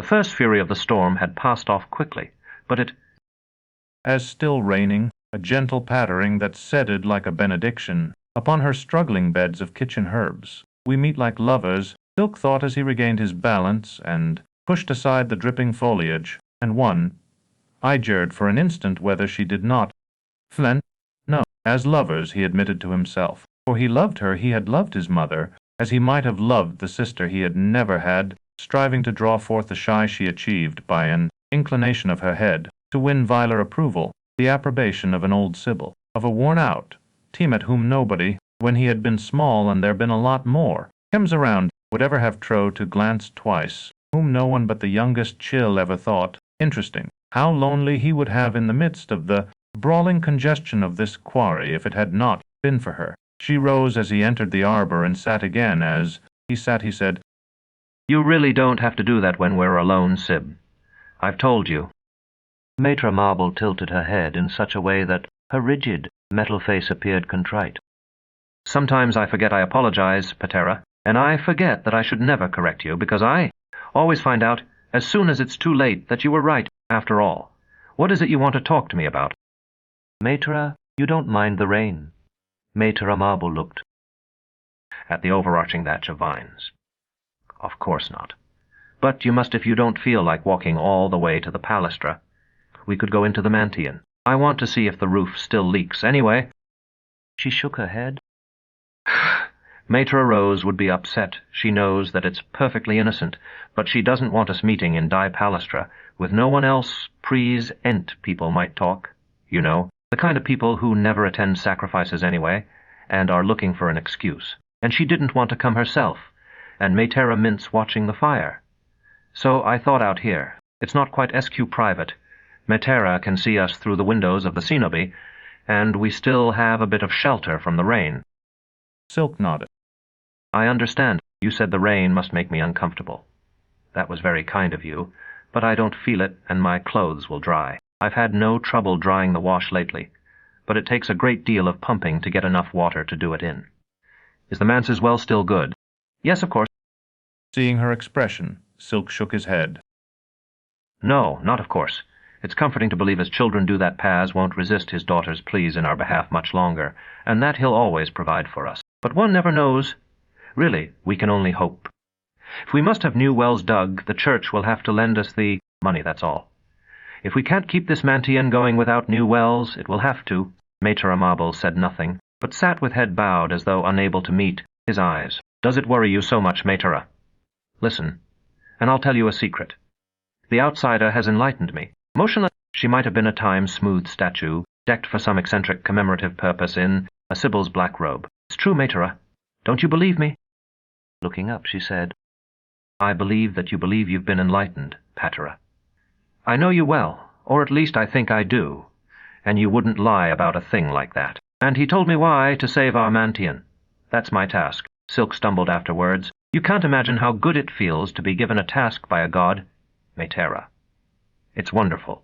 first fury of the storm had passed off quickly, but it... As still raining, a gentle pattering that sedded like a benediction upon her struggling beds of kitchen herbs. We meet like lovers, Silk thought as he regained his balance and pushed aside the dripping foliage, and I jeered for an instant whether she did not. Flint? No. As lovers, he admitted to himself. For he loved her, he had loved his mother, as he might have loved the sister he had never had, striving to draw forth the shy she achieved by an inclination of her head, to win viler approval, the approbation of an old Sibyl, of a worn-out Tiamat whom nobody, when he had been small and there been a lot more, comes around, would ever have trow to glance twice, whom no one but the youngest chill ever thought interesting. How lonely he would have in the midst of the brawling congestion of this quarry if it had not been for her. She rose as he entered the arbor and sat again. As he sat, he said, "You really don't have to do that when we're alone, Sib. I've told you." Maitre Marble tilted her head in such a way that her rigid metal face appeared contrite. "Sometimes I forget I apologize, Patera, and I forget that I should never correct you, because I always find out, as soon as it's too late, that you were right, after all. What is it you want to talk to me about?" "Maitre, you don't mind the rain." Maitre Marble looked at the overarching thatch of vines. "Of course not. But you must if you don't feel like walking all the way to the palastra. We could go into the Mantian. I want to see if the roof still leaks. Anyway—" She shook her head. "Maitre Rose would be upset. She knows that it's perfectly innocent, but she doesn't want us meeting in Die Palastra with no one else. Pries-ent people might talk. You know, the kind of people who never attend sacrifices anyway, and are looking for an excuse. And she didn't want to come herself, and Maitre mince watching the fire. So I thought out here. It's not quite SQ private. Maitre can see us through the windows of the cenobi, and we still have a bit of shelter from the rain." Silk nodded. "I understand. You said the rain must make me uncomfortable. That was very kind of you, but I don't feel it, and my clothes will dry. I've had no trouble drying the wash lately, but it takes a great deal of pumping to get enough water to do it in. Is the manse's well still good?" "Yes, of course." Seeing her expression, Silk shook his head. "No, not of course. It's comforting to believe his children do that Paz won't resist his daughter's pleas in our behalf much longer, and that he'll always provide for us. But one never knows. Really, we can only hope. If we must have new wells dug, the church will have to lend us the money, that's all. If we can't keep this Mantian going without new wells, it will have to." Maitre Marble said nothing, but sat with head bowed as though unable to meet his eyes. "Does it worry you so much, Maitre? Listen, and I'll tell you a secret. The outsider has enlightened me. Motionless, she might have been a time-smooth statue, decked for some eccentric commemorative purpose in a Sibyl's black robe. It's true, Maitre. Don't you believe me?" Looking up, she said, "I believe that you believe you've been enlightened, Patera. I know you well, or at least I think I do, and you wouldn't lie about a thing like that. And he told me why, to save our Mantian. That's my task." Silk stumbled after words. "You can't imagine how good it feels to be given a task by a god, Maitre. It's wonderful.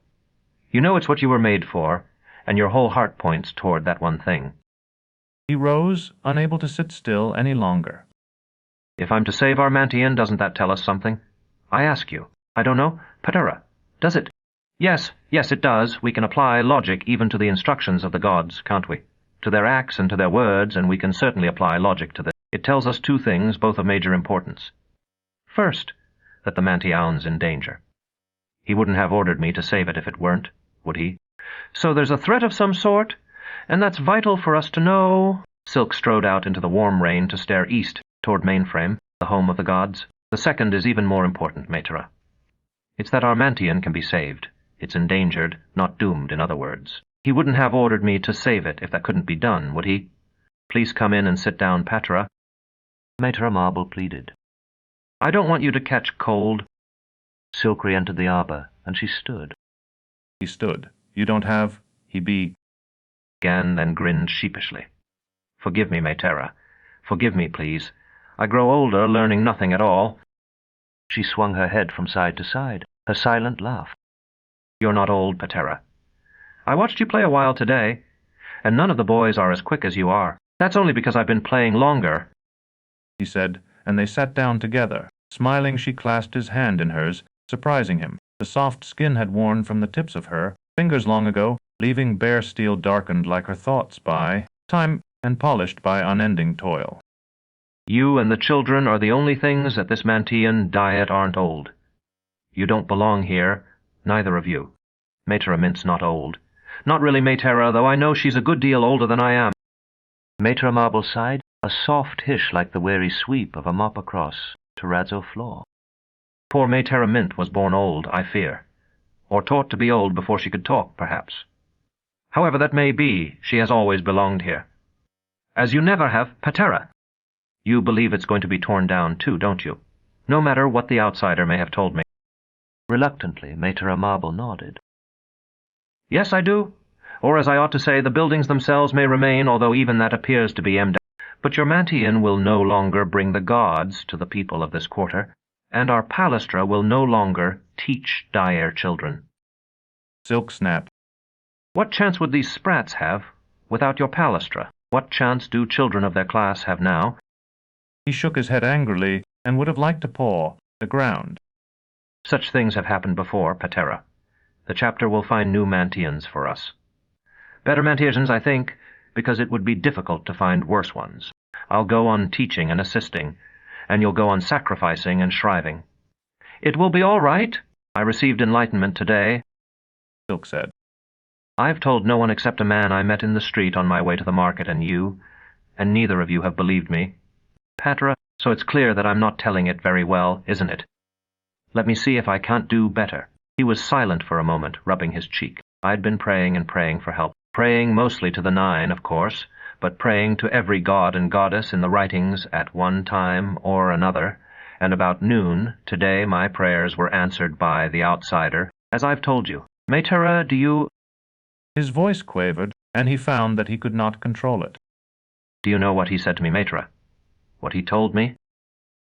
You know it's what you were made for, and your whole heart points toward that one thing." He rose, unable to sit still any longer. "If I'm to save our Mantian, doesn't that tell us something? I ask you. I don't know. Patera, does it?" Yes, it does. We can apply logic even to the instructions of the gods, can't we? To their acts and to their words, and we can certainly apply logic to this. It tells us two things, both of major importance. First, that the Mantiaun's in danger. He wouldn't have ordered me to save it if it weren't, would he? So there's a threat of some sort, and that's vital for us to know." Silk strode out into the warm rain to stare east toward Mainframe, the home of the gods. "The second is even more important, Maitre. It's that our Mantian can be saved. It's endangered, not doomed, in other words. He wouldn't have ordered me to save it if that couldn't be done, would he? Please come in and sit down, Patera." Maitre Marble pleaded. "I don't want you to catch cold." Silk re-entered the arbor, and she stood. He stood. "You don't have—" he began, then grinned sheepishly. "Forgive me, Maitre. Forgive me, please. I grow older, learning nothing at all." She swung her head from side to side, her silent laugh. "You're not old, Patera. I watched you play a while today, and none of the boys are as quick as you are. That's only because I've been playing longer," he said, and they sat down together. Smiling, she clasped his hand in hers, surprising him. The soft skin had worn from the tips of her fingers long ago, leaving bare steel darkened like her thoughts by time and polished by unending toil. You and the children are the only things at this Mantian diet aren't old. You don't belong here, neither of you. Mater Mint's not old. Not really Maytera, though I know she's a good deal older than I am. Mater Marble sighed, a soft hiss like the weary sweep of a mop across terrazzo floor. Poor Maytera Mint was born old, I fear, or taught to be old before she could talk, perhaps. However that may be, she has always belonged here. As you never have Patera. You believe it's going to be torn down too, don't you? No matter what the outsider may have told me. Reluctantly, Mater Marble nodded. Yes, I do. Or as I ought to say, the buildings themselves may remain, although even that appears to be emmed. But your Mantian will no longer bring the gods to the people of this quarter, and our Palastra will no longer teach dire children. Silk snapped. What chance would these sprats have without your Palastra? What chance do children of their class have now? He shook his head angrily and would have liked to paw the ground. Such things have happened before, Patera. The chapter will find new Mantians for us. Better Mantians, I think, because it would be difficult to find worse ones. I'll go on teaching and assisting, and you'll go on sacrificing and shriving. It will be all right. I received enlightenment today, Silk said. I've told no one except a man I met in the street on my way to the market and you, and neither of you have believed me. Patera, so it's clear that I'm not telling it very well, isn't it? Let me see if I can't do better. He was silent for a moment, rubbing his cheek. I'd been praying and praying for help. Praying mostly to the Nine, of course, but praying to every god and goddess in the writings at one time or another, and about noon, today my prayers were answered by the outsider, as I've told you. Maytera, do you— His voice quavered, and he found that he could not control it. Do you know what he said to me, Maytera? What he told me?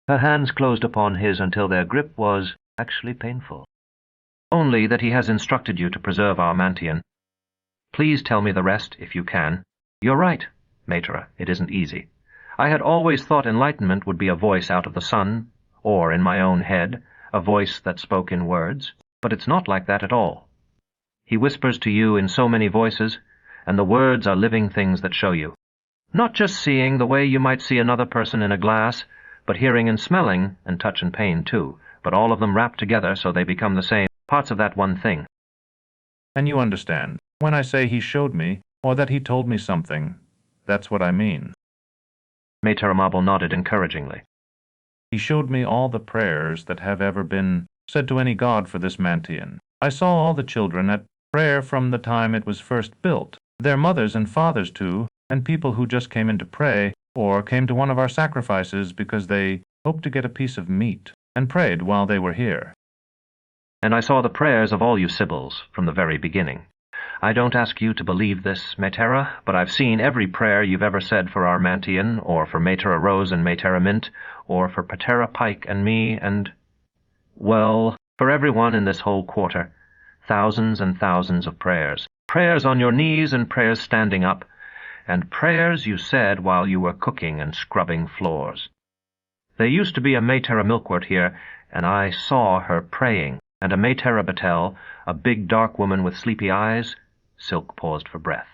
Her hands closed upon his until their grip was actually painful. Only that he has instructed you to preserve our Mantian. Please tell me the rest, if you can. You're right, Maytera, it isn't easy. I had always thought enlightenment would be a voice out of the sun, or in my own head, a voice that spoke in words, but it's not like that at all. He whispers to you in so many voices, and the words are living things that show you. Not just seeing the way you might see another person in a glass, but hearing and smelling, and touch and pain too, but all of them wrapped together so they become the same, parts of that one thing. And you understand, when I say he showed me, or that he told me something, that's what I mean. Maytera Marble nodded encouragingly. He showed me all the prayers that have ever been said to any god for this Mantian. I saw all the children at prayer from the time it was first built, their mothers and fathers too, and people who just came in to pray, or came to one of our sacrifices because they hoped to get a piece of meat, and prayed while they were here. And I saw the prayers of all you Sibyls from the very beginning. I don't ask you to believe this, Maytera, but I've seen every prayer you've ever said for our Mantian, or for Maytera Rose and Maytera Mint, or for Patera Pike and me, and, well, for everyone in this whole quarter. Thousands and thousands of prayers. Prayers on your knees and prayers standing up, and prayers you said while you were cooking and scrubbing floors. There used to be a Maytera Milkwort here, and I saw her praying, and a Maytera Batel, a big dark woman with sleepy eyes. Silk paused for breath.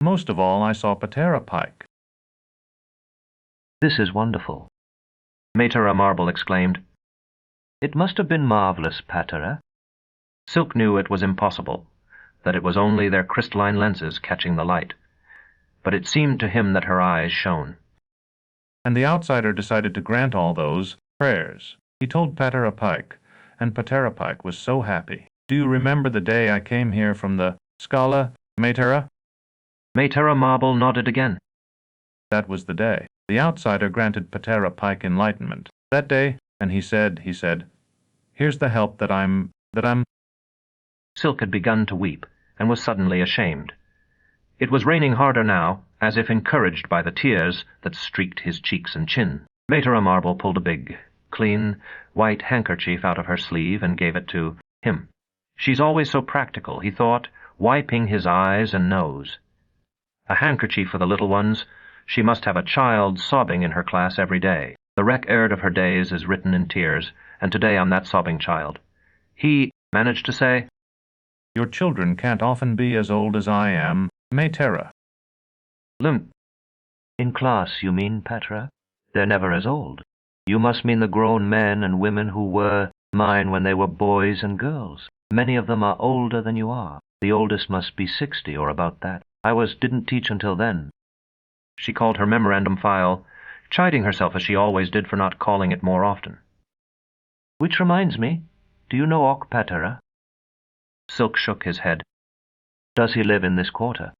Most of all, I saw Patera Pike. This is wonderful, Maytera Marble exclaimed. It must have been marvelous, Patera. Silk knew it was impossible, that it was only their crystalline lenses catching the light. But it seemed to him that her eyes shone. And the outsider decided to grant all those prayers. He told Patera Pike, and Patera Pike was so happy. Do you remember the day I came here from the Scala, Maytera? Maytera Marble nodded again. That was the day. The outsider granted Patera Pike enlightenment. That day, and he said, here's the help that I'm... Silk had begun to weep, and was suddenly ashamed. It was raining harder now, as if encouraged by the tears that streaked his cheeks and chin. Maytera Marble pulled a big, clean, white handkerchief out of her sleeve and gave it to him. She's always so practical, he thought, wiping his eyes and nose. A handkerchief for the little ones. She must have a child sobbing in her class every day. The record of her days is written in tears, and today I'm that sobbing child. He managed to say, "Your children can't often be as old as I am, Maytera." "Limp. In class, you mean, Petra? They're never as old. You must mean the grown men and women who were mine when they were boys and girls. Many of them are older than you are. The oldest must be 60 or about that. I didn't teach until then." She called her memorandum file, chiding herself as she always did for not calling it more often. "Which reminds me, do you know Ok Patera?" Silk shook his head. "Does he live in this quarter?"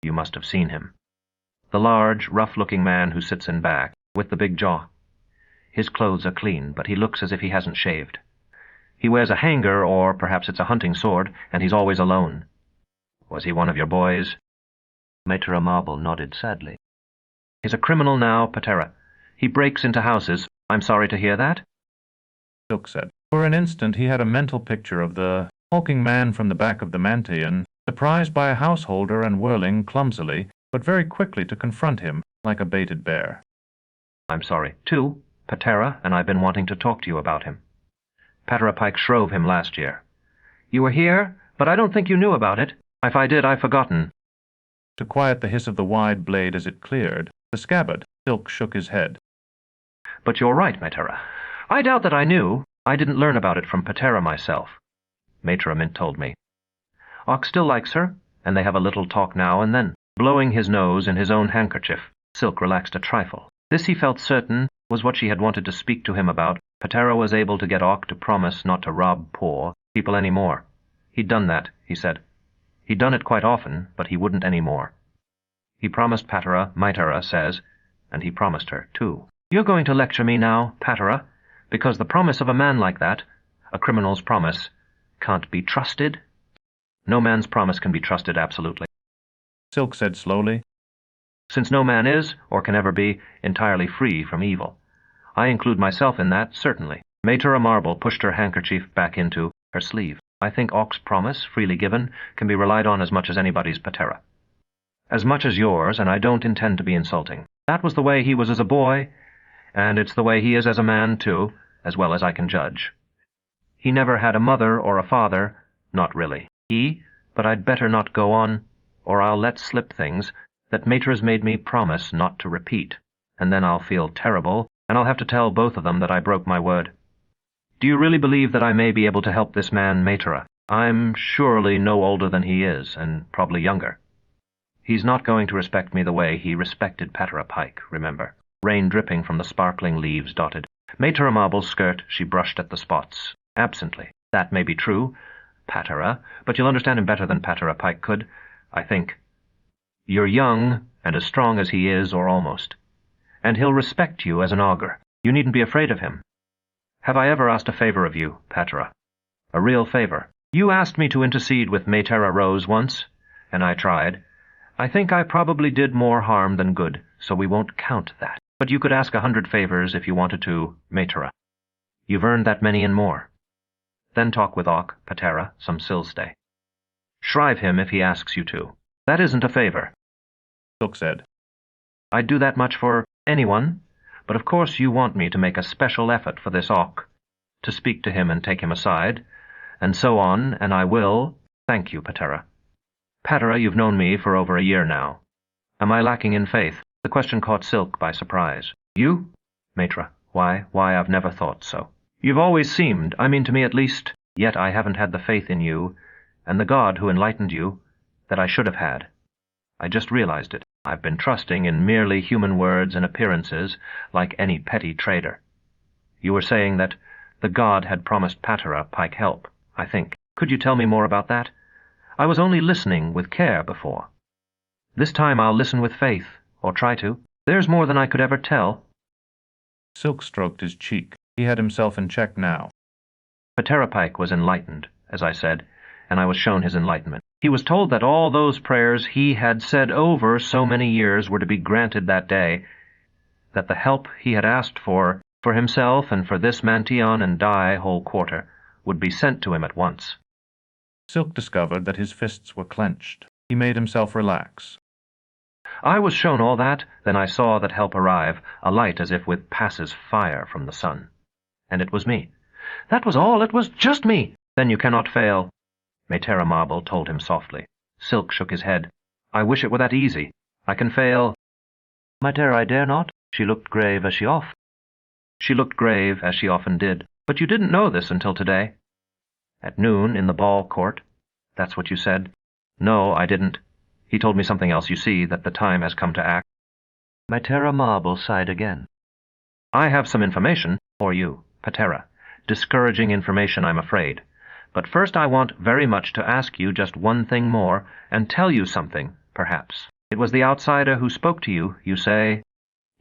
"You must have seen him. The large, rough-looking man who sits in back, with the big jaw. His clothes are clean, but he looks as if he hasn't shaved. He wears a hanger, or perhaps it's a hunting sword, and he's always alone. Was he one of your boys?" Maitre Marble nodded sadly. "He's a criminal now, Patera. He breaks into houses. I'm sorry to hear that." Silk said. For an instant he had a mental picture of the hulking man from the back of the Mantian, surprised by a householder and whirling clumsily, but very quickly to confront him like a baited bear. "I'm sorry, too. Patera and I've been wanting to talk to you about him. Patera Pike shrove him last year. You were here, but I don't think you knew about it. If I did, I've forgotten." To quiet the hiss of the wide blade as it cleared, the scabbard, Silk shook his head. "But you're right, Matera. I doubt that I knew. I didn't learn about it from Patera myself. Maitre Mint told me. Ock still likes her, and they have a little talk now and then. Blowing his nose in his own handkerchief, Silk relaxed a trifle. This, he felt certain, was what she had wanted to speak to him about. Patera was able to get Ock to promise not to rob poor people any more. He'd done that, he said. He'd done it quite often, but he wouldn't any more. He promised Patera, Maitera says, and he promised her, too. You're going to lecture me now, Patera, because the promise of a man like that, a criminal's promise, can't be trusted? No man's promise can be trusted absolutely. Silk said slowly. Since no man is, or can ever be, entirely free from evil. I include myself in that, certainly. Maitre Marble pushed her handkerchief back into her sleeve. I think Ock's promise, freely given, can be relied on as much as anybody's, Patera. As much as yours, and I don't intend to be insulting. That was the way he was as a boy, and it's the way he is as a man, too, as well as I can judge. He never had a mother or a father, not really. But I'd better not go on, or I'll let slip things that Maitra's made me promise not to repeat, and then I'll feel terrible, and I'll have to tell both of them that I broke my word. Do you really believe that I may be able to help this man, Maitra? I'm surely no older than he is, and probably younger. He's not going to respect me the way he respected Patera Pike, remember. Rain dripping from the sparkling leaves dotted. Maitra Marble's skirt, she brushed at the spots, absently. That may be true, Patera, but you'll understand him better than Patera Pike could, I think. You're young, and as strong as he is, or almost. And he'll respect you as an augur. You needn't be afraid of him. Have I ever asked a favor of you, Patera? A real favor. You asked me to intercede with Maytera Rose once, and I tried. I think I probably did more harm than good, so we won't count that. But you could ask 100 favors if you wanted to, Maytera. You've earned that many and more. Then talk with Ock, Patera, some Silstay. Shrive him if he asks you to. That isn't a favor. Silk said. I'd do that much for anyone, but of course you want me to make a special effort for this Ock, to speak to him and take him aside, and so on, and I will. Thank you, Patera. Patera, you've known me for over a year now. Am I lacking in faith? The question caught Silk by surprise. You? Maitra, why, I've never thought so. You've always seemed, I mean to me at least, yet I haven't had the faith in you, and the God who enlightened you, that I should have had. I just realized it. I've been trusting in merely human words and appearances, like any petty trader. You were saying that the God had promised Patera Pike help, I think. Could you tell me more about that? I was only listening with care before. This time I'll listen with faith, or try to. There's more than I could ever tell. Silk stroked his cheek. He had himself in check now. Patera Pike was enlightened, as I said, and I was shown his enlightenment. He was told that all those prayers he had said over so many years were to be granted that day, that the help he had asked for himself and for this Mantion and Dai whole quarter, would be sent to him at once. Silk discovered that his fists were clenched. He made himself relax. I was shown all that, then I saw that help arrive, a light as if with passes fire from the sun. And it was me. That was all. It was just me. Then you cannot fail. Maytera Marble told him softly. Silk shook his head. I wish it were that easy. I can fail. Maytera, I dare not. She looked grave as she often did. But you didn't know this until today. At noon, in the ball court. That's what you said. No, I didn't. He told me something else. You see that the time has come to act. Maytera Marble sighed again. I have some information for you, Patera. Discouraging information, I'm afraid. But first I want very much to ask you just one thing more, and tell you something, perhaps. It was the outsider who spoke to you, you say?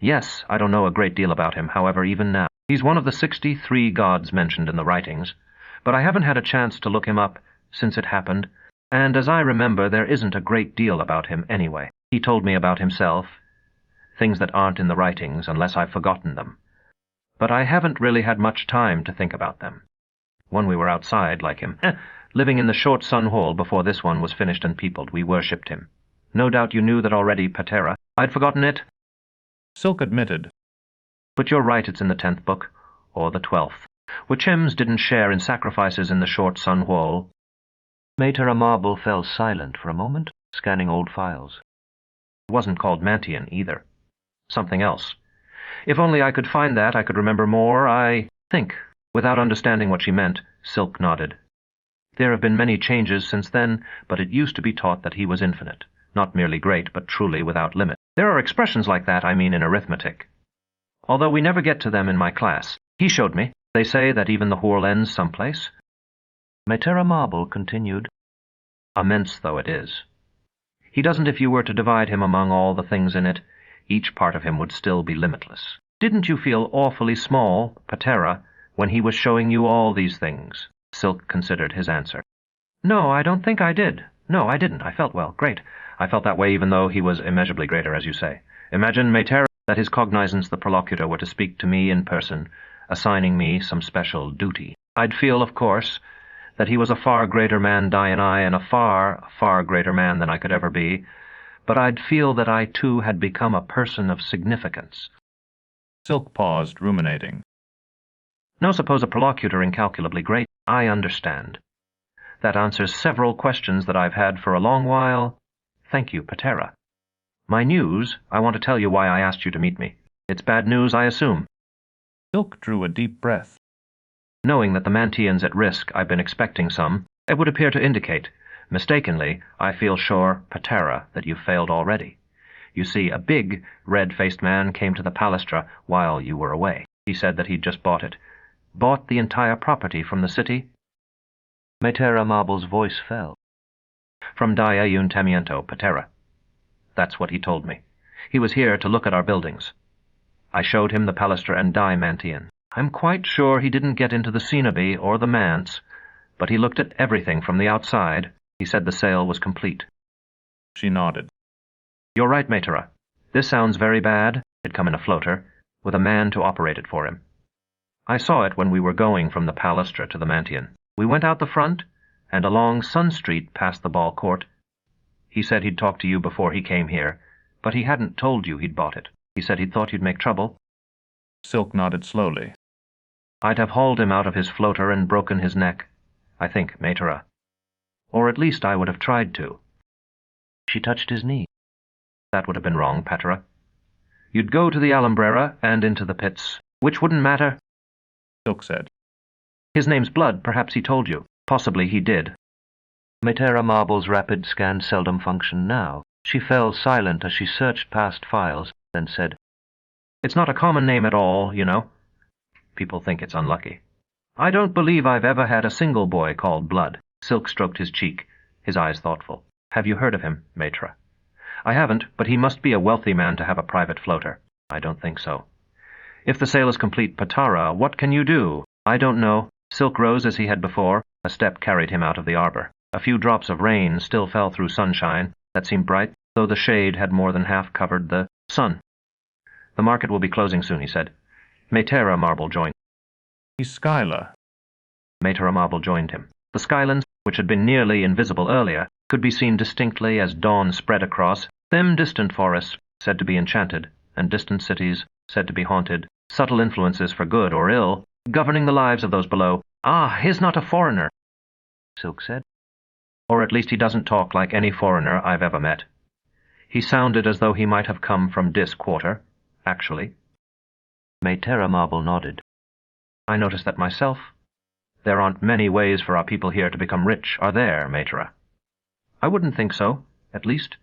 Yes, I don't know a great deal about him, however, even now. He's one of the 63 gods mentioned in the writings, but I haven't had a chance to look him up since it happened, and as I remember, there isn't a great deal about him anyway. He told me about himself, things that aren't in the writings unless I've forgotten them. But I haven't really had much time to think about them. When we were outside, like him, living in the short sun hall before this one was finished and peopled, we worshipped him. No doubt you knew that already, Patera. I'd forgotten it. Silk admitted. But you're right, it's in the 10th book, or the 12th. Wichims didn't share in sacrifices in the short sun hall. Maytera Marble fell silent for a moment, scanning old files. It wasn't called Mantian, either. Something else. If only I could find that, I could remember more, I think. Without understanding what she meant, Silk nodded. There have been many changes since then, but it used to be taught that he was infinite. Not merely great, but truly without limit. There are expressions like that, I mean, in arithmetic. Although we never get to them in my class. He showed me. They say that even the whorl ends someplace. Maytera Marble continued. Immense though it is. He doesn't if you were to divide him among all the things in it. Each part of him would still be limitless. Didn't you feel awfully small, Patera, when he was showing you all these things? Silk considered his answer. No, I don't think I did. No, I didn't. I felt, well, great. I felt that way even though he was immeasurably greater, as you say. Imagine, Maytera, that his cognizance, the prolocutor, were to speak to me in person, assigning me some special duty. I'd feel, of course, that he was a far greater man, Diana, and a far, far greater man than I could ever be, but I'd feel that I, too, had become a person of significance. Silk paused, ruminating. No, suppose a prolocutor incalculably great. I understand. That answers several questions that I've had for a long while. Thank you, Patera. My news, I want to tell you why I asked you to meet me. It's bad news, I assume. Silk drew a deep breath. Knowing that the Mantian's at risk, I've been expecting some. It would appear to indicate, mistakenly, I feel sure, Patera, that you've failed already. You see, a big, red-faced man came to the palastra while you were away. He said that he'd just bought it. Bought the entire property from the city? Maytera Marble's voice fell. From Dia Yuntamiento, Patera. That's what he told me. He was here to look at our buildings. I showed him the palastra and Dai Mantian. I'm quite sure he didn't get into the cenobi or the manse, but he looked at everything from the outside. He said the sale was complete. She nodded. You're right, Maytera. This sounds very bad. It'd come in a floater, with a man to operate it for him. I saw it when we were going from the palastra to the Mantian. We went out the front, and along Sun Street past the ball court. He said he'd talked to you before he came here, but he hadn't told you he'd bought it. He said he'd thought you'd make trouble. Silk nodded slowly. I'd have hauled him out of his floater and broken his neck, I think, Maytera. Or at least I would have tried to. She touched his knee. That would have been wrong, Patera. You'd go to the Alumbrera and into the pits, which wouldn't matter. Silk said. His name's Blood, perhaps he told you. Possibly he did. Maytera Marble's rapid scan seldom functioned now. She fell silent as she searched past files, then said, It's not a common name at all, you know. People think it's unlucky. I don't believe I've ever had a single boy called Blood. Silk stroked his cheek, his eyes thoughtful. Have you heard of him, Maytera? I haven't, but he must be a wealthy man to have a private floater. I don't think so. If the sale is complete, Patara, what can you do? I don't know. Silk rose as he had before. A step carried him out of the arbor. A few drops of rain still fell through sunshine that seemed bright, though the shade had more than half covered the sun. The market will be closing soon, he said. Maytera Marble joined. He's Skylar. Maytera Marble joined him. The skylands, which had been nearly invisible earlier, could be seen distinctly as dawn spread across, them distant forests said to be enchanted, and distant cities said to be haunted, subtle influences for good or ill, governing the lives of those below, "Ah, he's not a foreigner," Silk said. "Or at least he doesn't talk like any foreigner I've ever met. He sounded as though he might have come from Dis Quarter, actually." Maytera Marble nodded. "I noticed that myself. There aren't many ways for our people here to become rich, are there, Maytera?" "I wouldn't think so, at least.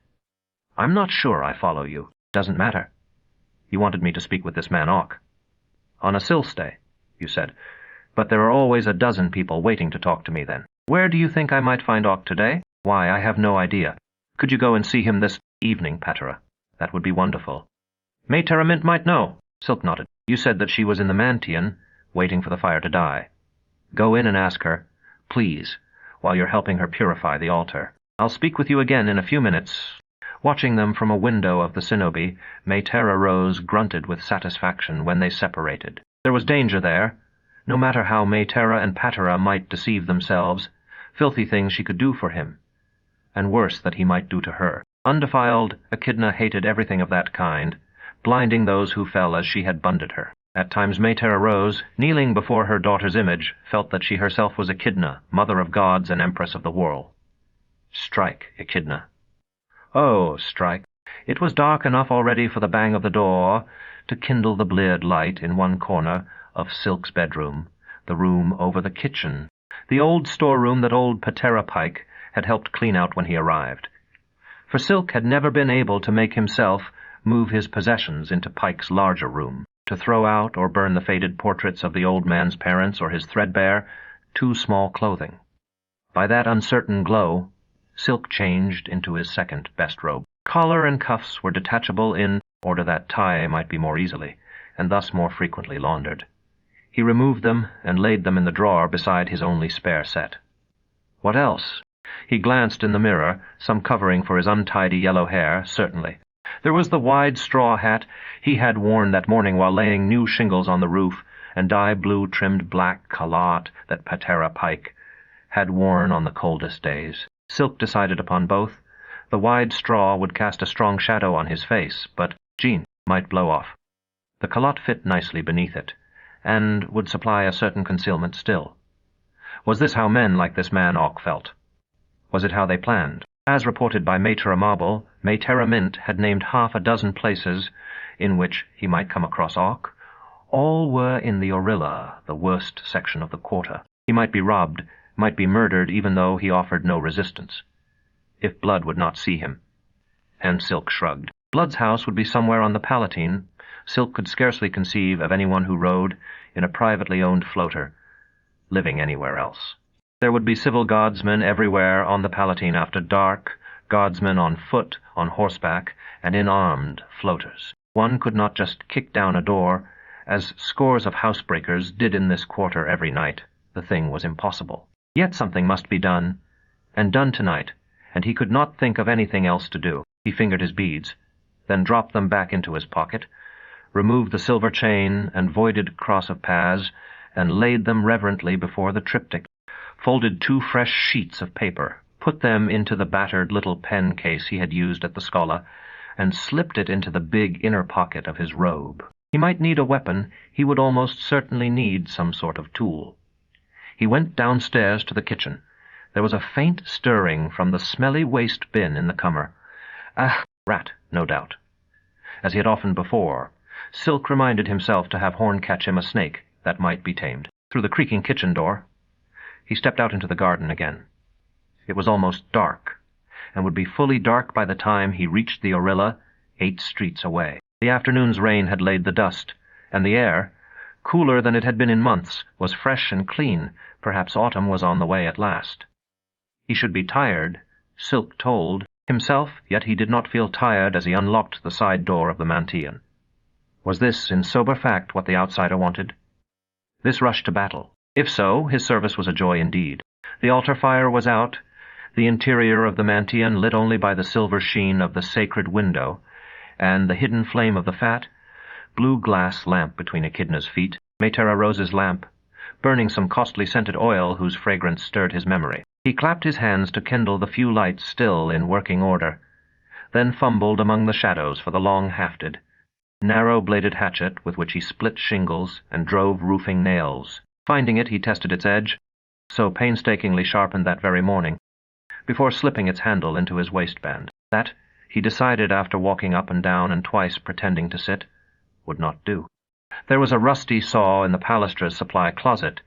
I'm not sure I follow you. Doesn't matter. You wanted me to speak with this man Ock. On a Silstay, you said. But there are always a dozen people waiting to talk to me then. Where do you think I might find Ock today? Why, I have no idea. Could you go and see him this evening, Patera? That would be wonderful." "Maytera Mint might know." Silk nodded. "You said that she was in the Mantian, waiting for the fire to die. Go in and ask her, please, while you're helping her purify the altar. I'll speak with you again in a few minutes." Watching them from a window of the Cenobi, Maytera Rose grunted with satisfaction when they separated. There was danger there. No matter how Maytera and Patera might deceive themselves, filthy things she could do for him, and worse that he might do to her. Undefiled, Echidna hated everything of that kind, blinding those who fell as she had bunded her. At times Maytera Rose, kneeling before her daughter's image, felt that she herself was Echidna, mother of gods and empress of the whirl. Strike, Echidna. Oh, strike. It was dark enough already for the bang of the door to kindle the bleared light in one corner of Silk's bedroom, the room over the kitchen, the old storeroom that old Patera Pike had helped clean out when he arrived. For Silk had never been able to make himself move his possessions into Pike's larger room, to throw out or burn the faded portraits of the old man's parents or his threadbare, too small clothing. By that uncertain glow, Silk changed into his second best robe. Collar and cuffs were detachable in order that tie might be more easily, and thus more frequently laundered. He removed them and laid them in the drawer beside his only spare set. What else? He glanced in the mirror, some covering for his untidy yellow hair, certainly. There was the wide straw hat he had worn that morning while laying new shingles on the roof, and dye-blue trimmed black calotte that Patera Pike had worn on the coldest days. Silk decided upon both. The wide straw would cast a strong shadow on his face, but Jean might blow off. The calotte fit nicely beneath it, and would supply a certain concealment still. Was this how men like this man Ock felt? Was it how they planned? As reported by Maytera Marble, Maytera Mint had named 6 places in which he might come across Ock. All were in the Orilla, the worst section of the quarter. He might be robbed, might be murdered, even though he offered no resistance, if Blood would not see him. And Silk shrugged. Blood's house would be somewhere on the Palatine. Silk could scarcely conceive of anyone who rode in a privately owned floater living anywhere else. There would be civil guardsmen everywhere on the Palatine after dark, guardsmen on foot, on horseback, and in armed floaters. One could not just kick down a door, as scores of housebreakers did in this quarter every night. The thing was impossible. Yet something must be done, and done tonight, and he could not think of anything else to do. He fingered his beads, then dropped them back into his pocket, removed the silver chain and voided cross of Paz, and laid them reverently before the triptych, folded 2 fresh sheets of paper, put them into the battered little pen case he had used at the Scala, and slipped it into the big inner pocket of his robe. He might need a weapon. He would almost certainly need some sort of tool. He went downstairs to the kitchen. There was a faint stirring from the smelly waste bin in the cummer. A rat, no doubt. As he had often before, Silk reminded himself to have Horn catch him a snake that might be tamed. Through the creaking kitchen door, he stepped out into the garden again. It was almost dark, and would be fully dark by the time he reached the Orilla, 8 streets away. The afternoon's rain had laid the dust, and the air, cooler than it had been in months, was fresh and clean. Perhaps autumn was on the way at last. He should be tired, Silk told himself, yet he did not feel tired as he unlocked the side door of the Mantian. Was this, in sober fact, what the outsider wanted? This rush to battle? If so, his service was a joy indeed. The altar fire was out, the interior of the Mantian lit only by the silver sheen of the sacred window, and the hidden flame of the fat, blue glass lamp between Echidna's feet, Maytera Rose's lamp, burning some costly scented oil whose fragrance stirred his memory. He clapped his hands to kindle the few lights still in working order, then fumbled among the shadows for the long-hafted, narrow-bladed hatchet with which he split shingles and drove roofing nails. Finding it, he tested its edge, so painstakingly sharpened that very morning, before slipping its handle into his waistband. That, he decided after walking up and down and twice pretending to sit, would not do. There was a rusty saw in the Palestra's supply closet.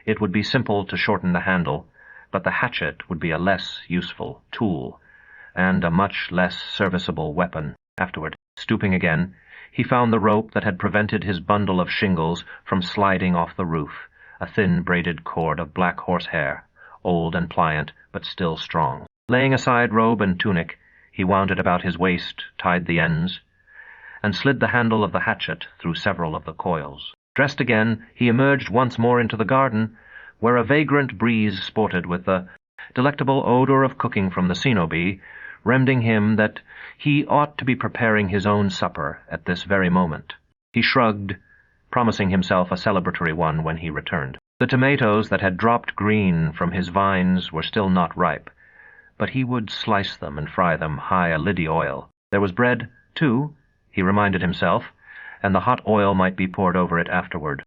It would be simple to shorten the handle, but the hatchet would be a less useful tool, and a much less serviceable weapon afterward. Stooping again, he found the rope that had prevented his bundle of shingles from sliding off the roof, a thin braided cord of black horsehair, old and pliant, but still strong. Laying aside robe and tunic, he wound it about his waist, tied the ends, and slid the handle of the hatchet through several of the coils. Dressed again, he emerged once more into the garden, where a vagrant breeze sported with the delectable odor of cooking from the cenobee, reminding him that he ought to be preparing his own supper at this very moment. He shrugged, promising himself a celebratory one when he returned. The tomatoes that had dropped green from his vines were still not ripe, but he would slice them and fry them high a liddy oil. There was bread, too, he reminded himself, and the hot oil might be poured over it afterward.